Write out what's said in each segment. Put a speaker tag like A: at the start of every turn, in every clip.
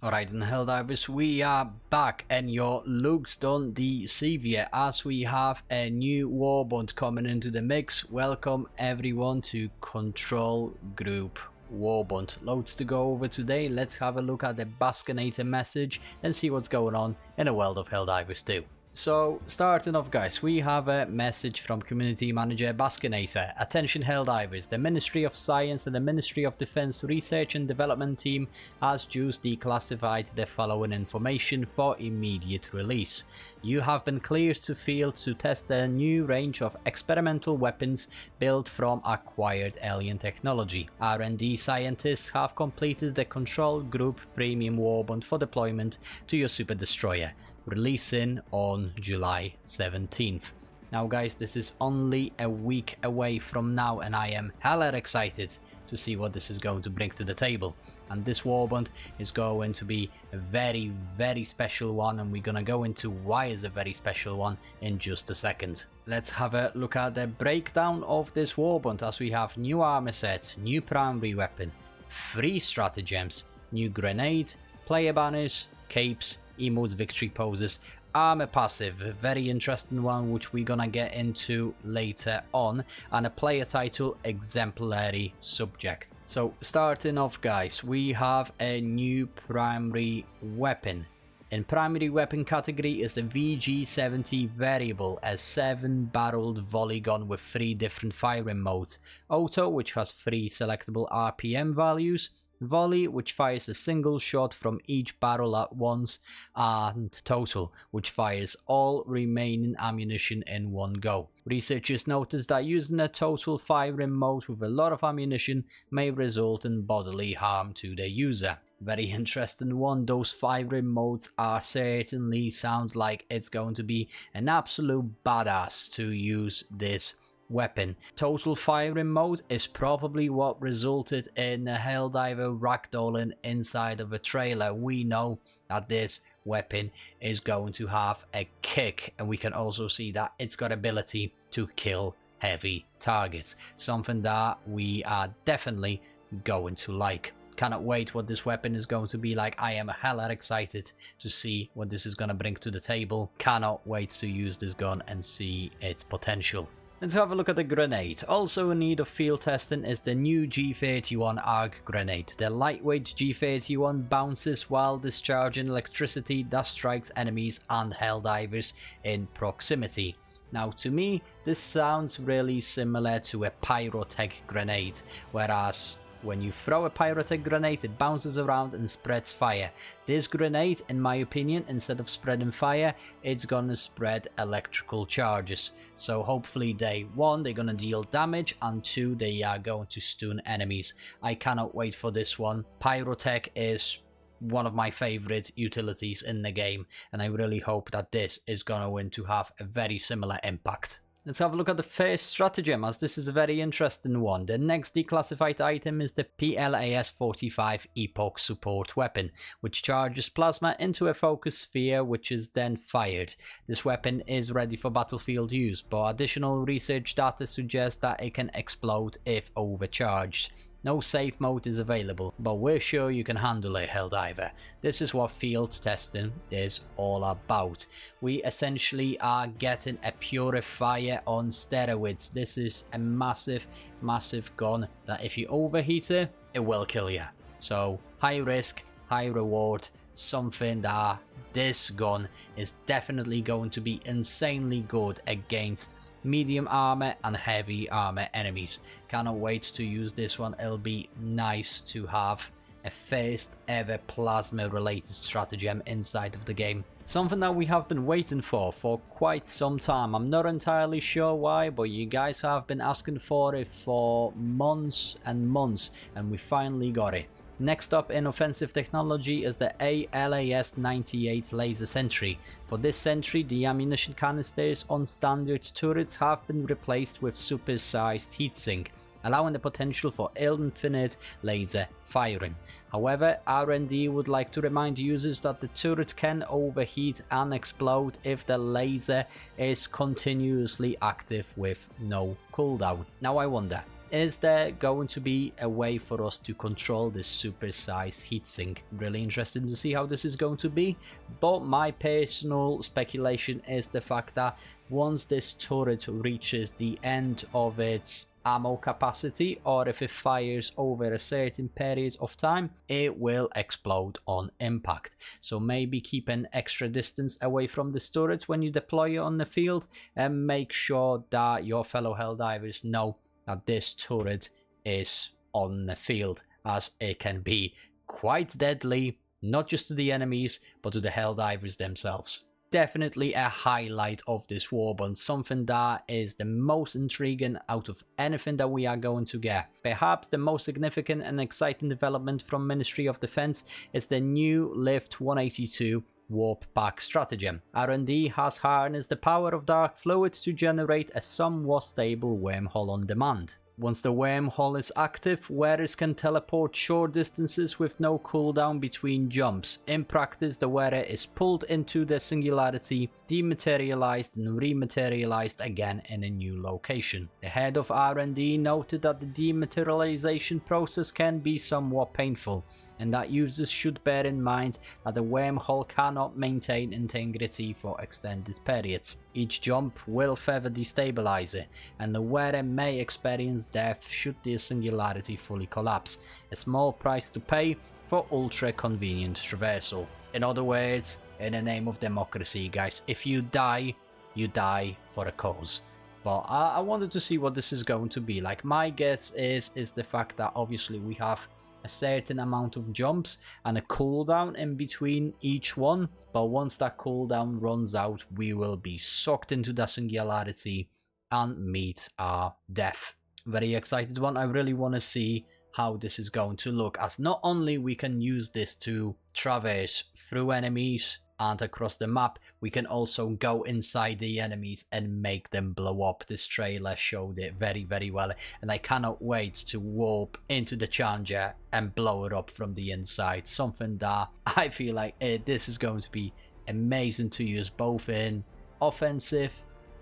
A: Alright then, Helldivers, we are back and your looks don't deceive you as we have a new warbond coming into the mix. Welcome everyone to Control Group Warbond. Loads to go over today. Let's have a look at the Baskinator message and see what's going on in the world of Helldivers 2. So, starting off guys, we have a message from Community Manager Baskinator. Attention Helldivers, the Ministry of Science and the Ministry of Defense Research and Development team has just declassified the following information for immediate release. You have been cleared to field to test a new range of experimental weapons built from acquired alien technology. R&D scientists have completed the Control Group Premium Warbond for deployment to your Super Destroyer, releasing on July 17th. Now guys, this is only a week away from now and I am hella excited to see what this is going to bring to the table. And this warbond is going to be a very special one, and we're gonna go into why it's a very special one in just a second. Let's have a look at the breakdown of this warbond, as we have new armor sets, new primary weapon, 3 stratagems, new grenade, player banners, capes, emotes, victory poses, armor passive, a very interesting one which we're gonna get into later on, and a player title, exemplary subject. So starting off guys, we have a new primary weapon. In primary weapon category is the VG70 variable, a 7-barreled volley gun with 3 different firing modes. Auto, which has 3 selectable RPM values, volley, which fires a single shot from each barrel at once, and total, which fires all remaining ammunition in one go. Researchers noticed that using a total firing mode with a lot of ammunition may result in bodily harm to the user. Very interesting one. Those firing modes are certainly sound like it's going to be an absolute badass to use this weapon. Total firing mode is probably what resulted in a Helldiver ragdolling inside of a trailer. We know that this weapon is going to have a kick, and we can also see that it's got ability to kill heavy targets, something that we are definitely going to like. Cannot wait what this weapon is going to be like. I am hella excited to see what this is going to bring to the table. Cannot wait to use this gun and see its potential. Let's have a look at the grenade. Also in need of field testing is the new G31 ARG grenade. The lightweight G31 bounces while discharging electricity that strikes enemies and Helldivers in proximity. Now to me, this sounds really similar to a pyrotech grenade, whereas when you throw a pyrotech grenade, it bounces around and spreads fire. This grenade, in my opinion, instead of spreading fire, it's gonna spread electrical charges. So hopefully day 1, they're gonna deal damage, and 2, they are going to stun enemies. I cannot wait for this one. Pyrotech is one of my favorite utilities in the game, and I really hope that this is going to have a very similar impact. Let's have a look at the first stratagem, as this is a very interesting one. The next declassified item is the PLAS-45 Epoch Support Weapon, which charges plasma into a focus sphere which is then fired. This weapon is ready for battlefield use, but additional research data suggests that it can explode if overcharged. No safe mode is available, but we're sure you can handle it, Helldiver. This is what field testing is all about. We essentially are getting a purifier on steroids. This is a massive gun that if you overheat it, it will kill you. So high risk, high reward, something that this gun is definitely going to be insanely good against medium armor and heavy armor enemies. Cannot wait to use this one. It'll be nice to have a first ever plasma related stratagem inside of the game. Something that we have been waiting for quite some time. I'm not entirely sure why, but you guys have been asking for it for months and months, and we finally got it. Next up in offensive technology is the ALAS-98 laser sentry. For this sentry, the ammunition canisters on standard turrets have been replaced with super-sized heatsink, allowing the potential for infinite laser firing. However, R&D would like to remind users that the turret can overheat and explode if the laser is continuously active with no cooldown. Now I wonder, Is there going to be a way for us to control this super-sized heatsink? Really interested to see how this is going to be, but my personal speculation is the fact that once this turret reaches the end of its ammo capacity, or if it fires over a certain period of time, it will explode on impact. So maybe keep an extra distance away from this turret when you deploy it on the field, and make sure that your fellow Helldivers know that this turret is on the field, as it can be quite deadly, not just to the enemies but to the Helldivers themselves. Definitely a highlight of this warbond, something that is the most intriguing out of anything that we are going to get. Perhaps the most significant and exciting development from Ministry of Defense is the new Lift 182 warp pack stratagem. R&D has harnessed the power of dark fluid to generate a somewhat stable wormhole on demand. Once the wormhole is active, wearers can teleport short distances with no cooldown between jumps. In practice, the wearer is pulled into the singularity, dematerialized and rematerialized again in a new location. The head of R&D noted that the dematerialization process can be somewhat painful, and that users should bear in mind that the wormhole cannot maintain integrity for extended periods. Each jump will further destabilize it, and the wearer may experience death should the singularity fully collapse. A small price to pay for ultra convenient traversal. In other words, in the name of democracy, guys, if you die, you die for a cause. But I wanted to see what this is going to be like. My guess is the fact that obviously we have a certain amount of jumps and a cooldown in between each one, but once that cooldown runs out, we will be sucked into the singularity and meet our death. Very excited one. I really want to see how this is going to look, as not only we can use this to traverse through enemies and across the map, we can also go inside the enemies and make them blow up. This trailer showed it very, very well, and I cannot wait to warp into the Challenger and blow it up from the inside. Something that I feel like this is going to be amazing to use both in offensive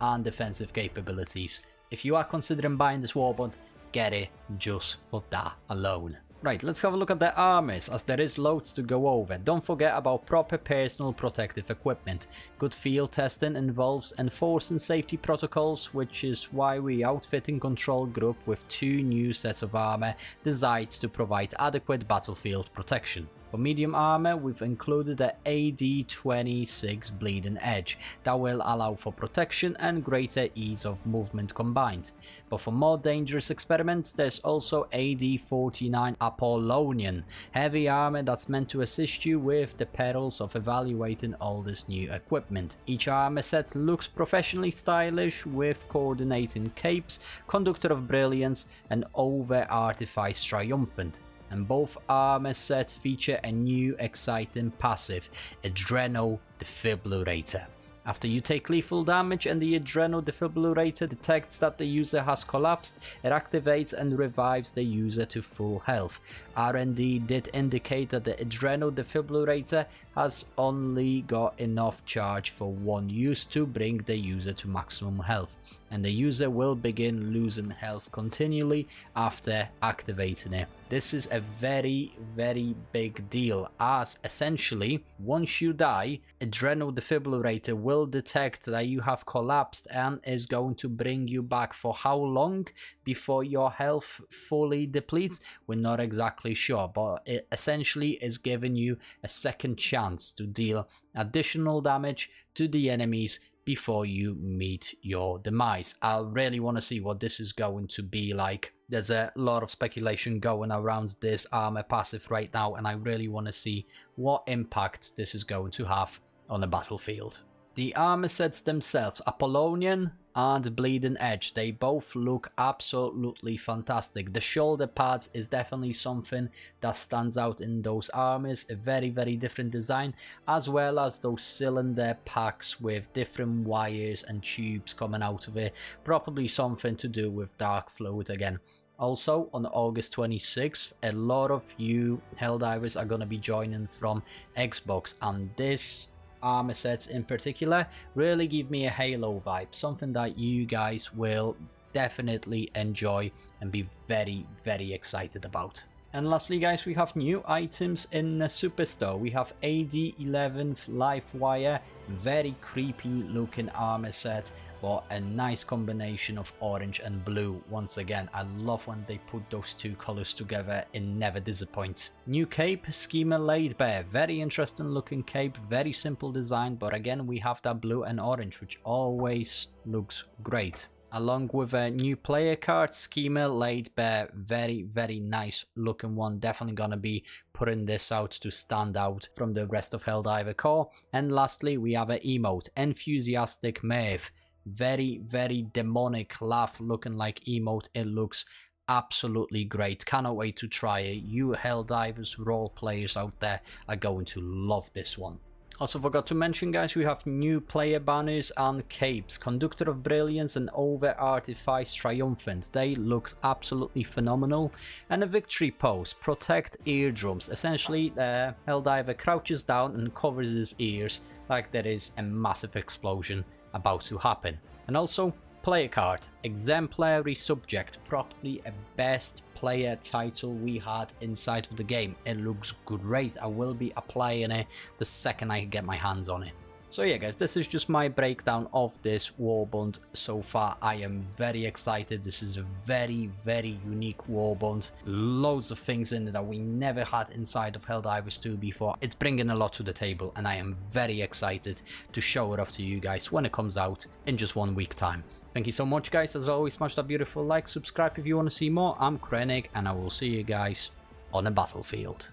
A: and defensive capabilities. If you are considering buying this warbond, get it just for that alone. Right, let's have a look at the armors, as there is loads to go over. Don't forget about proper personal protective equipment. Good field testing involves enforcing safety protocols, which is why we outfitting Control Group with 2 new sets of armor designed to provide adequate battlefield protection. For medium armor, we've included the AD-26 Bleeding Edge that will allow for protection and greater ease of movement combined. But for more dangerous experiments, there's also AD-49 Apollonian, heavy armor that's meant to assist you with the perils of evaluating all this new equipment. Each armor set looks professionally stylish with coordinating capes, Conductor of Brilliance, and Over Artifice Triumphant. And both armor sets feature a new exciting passive, Adreno Defibrillator. After you take lethal damage and the Adreno Defibrillator detects that the user has collapsed, it activates and revives the user to full health. R&D did indicate that the Adreno Defibrillator has only got enough charge for one use to bring the user to maximum health, and the user will begin losing health continually after activating it. This is a very, very big deal, as essentially once you die, Adreno Defibrillator will detect that you have collapsed and is going to bring you back. For how long before your health fully depletes, we're not exactly sure, but it essentially is giving you a second chance to deal additional damage to the enemies before you meet your demise. I really want to see what this is going to be like. There's a lot of speculation going around this armor passive right now, and I really want to see what impact this is going to have on the battlefield. The armor sets themselves, Apollonian and Bleeding Edge, they both look absolutely fantastic. The shoulder pads is definitely something that stands out in those armors, a very, very different design, as well as those cylinder packs with different wires and tubes coming out of it, probably something to do with dark fluid again. Also, on August 26th, a lot of you Helldivers are going to be joining from Xbox, and this armor sets in particular really give me a Halo vibe, something that you guys will definitely enjoy and be very, very excited about. And lastly guys, we have new items in the superstore. We have AD11th Livewire, very creepy looking armor set, but a nice combination of orange and blue. Once again, I love when they put those two colors together, it never disappoints. New cape, Schemer Laid Bare, very interesting looking cape, very simple design, but again we have that blue and orange, which always looks great. Along with a new player card, Schemer Laid Bare, very, very nice looking one. Definitely gonna be putting this out to stand out from the rest of Helldiver core. And lastly, we have an emote, Enthusiastic Maeve. Very, very demonic laugh looking like emote. It looks absolutely great. Cannot wait to try it. You Helldivers role players out there are going to love this one. Also forgot to mention guys, we have new player banners and capes. Conductor of Brilliance and Over Artifice Triumphant. They look absolutely phenomenal. And a victory pose, Protect Eardrums. Essentially, Helldiver crouches down and covers his ears like there is a massive explosion about to happen. And also, player card, Exemplary Subject, probably a best player title we had inside of the game. It looks great. I will be applying it the second I get my hands on it. So yeah guys, this is just my breakdown of this Warbond so far. I am very excited. This is a very, very unique Warbond. Loads of things in it that we never had inside of Helldivers 2 before. It's bringing a lot to the table and I am very excited to show it off to you guys when it comes out in just 1 week time. Thank you so much guys. As always, smash that beautiful like, subscribe if you want to see more. I'm Krennic and I will see you guys on the battlefield.